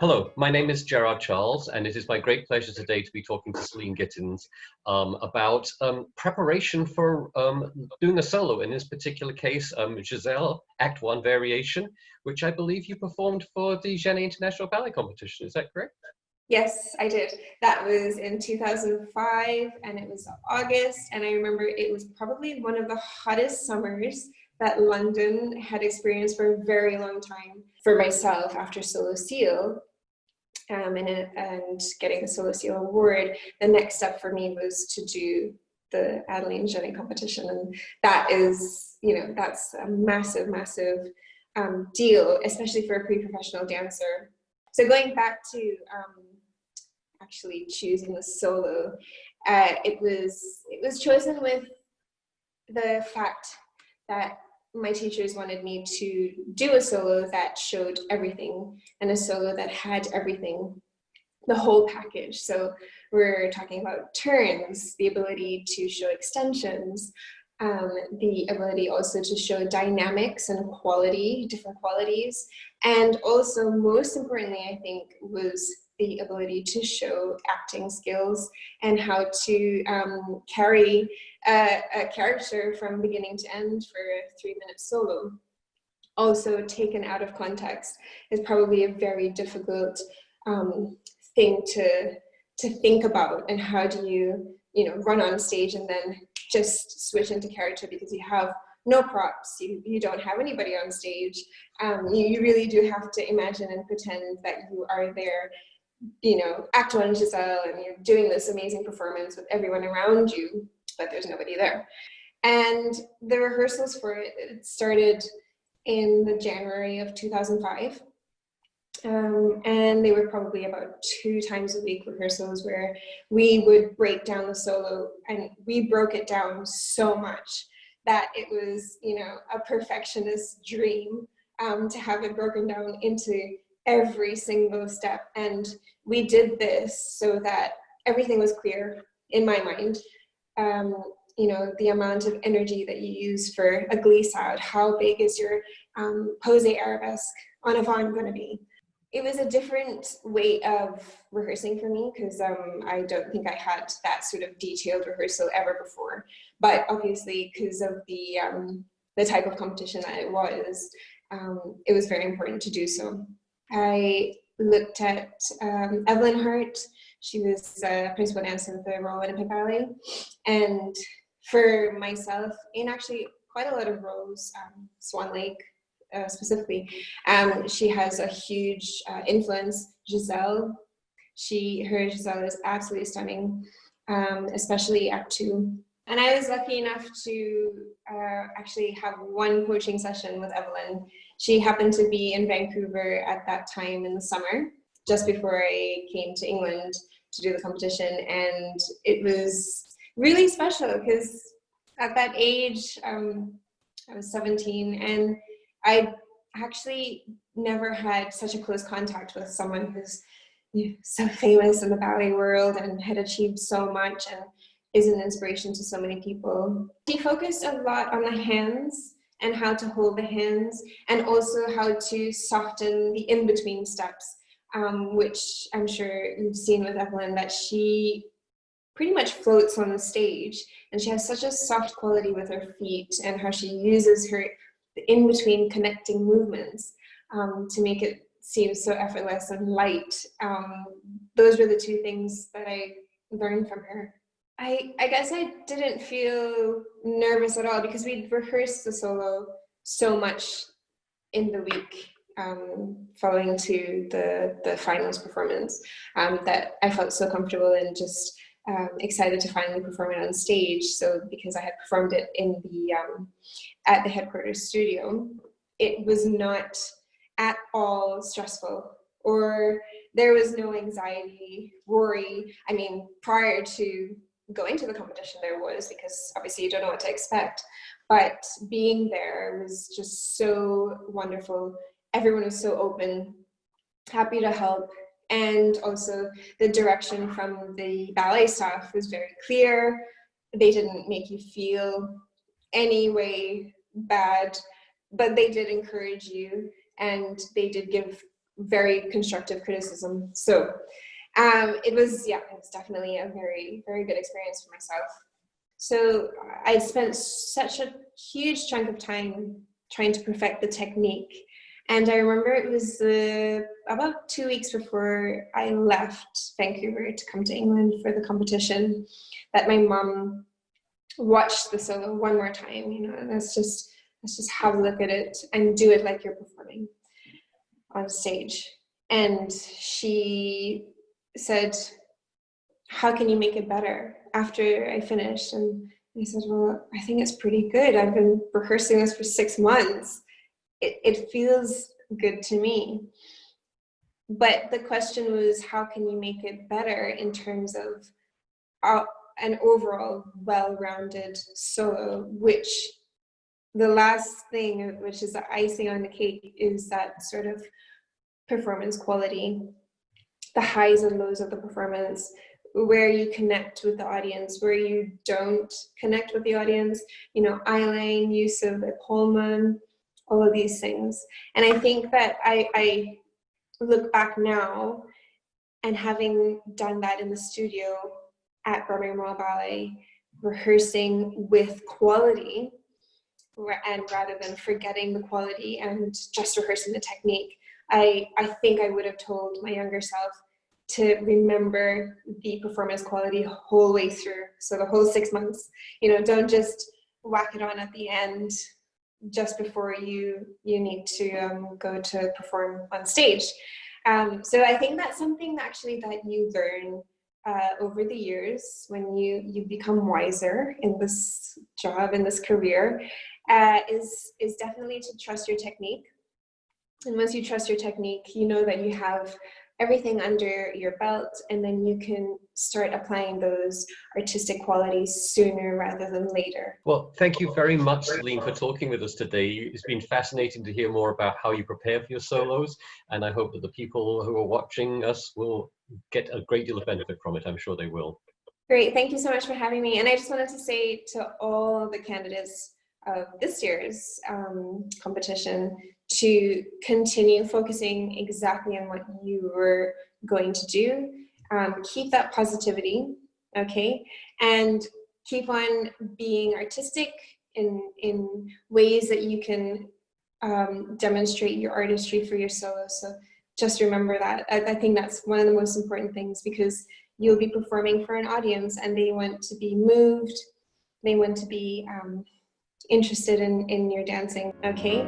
Hello, my name is Gerard Charles, and it is my great pleasure today to be talking to Celine Gittens about preparation for doing a solo, in this particular case, Giselle, Act 1 variation, which I believe you performed for the Genie International Ballet Competition. Is that correct? Yes, I did. That was in 2005, and it was August, and I remember it was probably one of the hottest summers that London had experienced for a very long time. For myself, after Solo Seal, and getting the Solo Seal award, the next step for me was to do the Adelaide Genie competition, and that is, that's a massive, massive deal, especially for a pre-professional dancer. So going back to actually choosing the solo, it was chosen with the fact that my teachers wanted me to do a solo that showed everything, and a solo that had everything, the whole package. So we're talking about turns, the ability to show extensions, the ability also to show dynamics and quality, different qualities, and also most importantly, I think, was the ability to show acting skills and how to carry a character from beginning to end for a 3-minute solo. Also, taken out of context is probably a very difficult thing to think about, and how do you run on stage and then just switch into character because you have no props, you don't have anybody on stage. You really do have to imagine and pretend that you are there, Act 1 Giselle, and you're doing this amazing performance with everyone around you, but there's nobody there. And the rehearsals for it started in the January of 2005. And they were probably about 2 times a week rehearsals where we would break down the solo, and we broke it down so much that it was, a perfectionist dream to have it broken down into every single step. And we did this so that everything was clear in my mind. The amount of energy that you use for a glissade, how big is your posé arabesque en avant going to be? It was a different way of rehearsing for me because I don't think I had that sort of detailed rehearsal ever before. But obviously, because of the type of competition that it was very important to do so. I looked at Evelyn Hart. She was principal dancer of the Royal Winnipeg Ballet. And for myself, in actually quite a lot of roles, Swan Lake specifically, she has a huge influence. Giselle, her Giselle is absolutely stunning, especially Act 2. And I was lucky enough to actually have one coaching session with Evelyn. She happened to be in Vancouver at that time in the summer, just before I came to England to do the competition. And it was really special because at that age, I was 17, and I actually never had such a close contact with someone who's so famous in the ballet world and had achieved so much and is an inspiration to so many people. She focused a lot on the hands and how to hold the hands, and also how to soften the in-between steps, which I'm sure you've seen with Evelyn, that she pretty much floats on the stage, and she has such a soft quality with her feet and how she uses the in-between connecting movements to make it seem so effortless and light. Those were the 2 things that I learned from her. I guess I didn't feel nervous at all because we'd rehearsed the solo so much in the week following to the finals performance that I felt so comfortable and just excited to finally perform it on stage. So because I had performed it in at the headquarters studio, it was not at all stressful, or there was no anxiety, worry. I mean, prior to going to the competition there was, because obviously you don't know what to expect, but being there was just so wonderful. Everyone was so open, happy to help, and also the direction from the ballet staff was very clear. They didn't make you feel any way bad, but they did encourage you, and they did give very constructive criticism. So it was definitely a very, very good experience for myself. So I spent such a huge chunk of time trying to perfect the technique. And I remember it was about 2 weeks before I left Vancouver to come to England for the competition that my mum watched the solo one more time, you know, and let's just have a look at it and do it like you're performing on stage. And she said, how can you make it better after I finished? And I said, well, I think it's pretty good. I've been rehearsing this for 6 months. It feels good to me. But the question was, how can you make it better in terms of an overall well-rounded solo, which the last thing, which is the icing on the cake, is that sort of performance quality, the highs and lows of the performance, where you connect with the audience, where you don't connect with the audience, you know, eyeline, use of epaulement, all of these things. And I think that I look back now, and having done that in the studio at Birmingham Royal Ballet, rehearsing with quality, and rather than forgetting the quality and just rehearsing the technique, I think I would have told my younger self to remember the performance quality whole way through. So the whole 6 months, you know, don't just whack it on at the end just before you need to go to perform on stage. So I think that's something actually that you learn over the years when you become wiser in this job, in this career, is definitely to trust your technique. And once you trust your technique, you know that you have everything under your belt, and then you can start applying those artistic qualities sooner rather than later. Well, thank you very much, Celine, for talking with us today. It's been fascinating to hear more about how you prepare for your solos, and I hope that the people who are watching us will get a great deal of benefit from it. I'm sure they will. Great, thank you so much for having me. And I just wanted to say to all the candidates of this year's competition to continue focusing exactly on what you were going to do. Keep that positivity, okay? And keep on being artistic in ways that you can demonstrate your artistry for your solo. So just remember that. I think that's one of the most important things, because you'll be performing for an audience and they want to be moved, they want to be interested in your dancing, okay?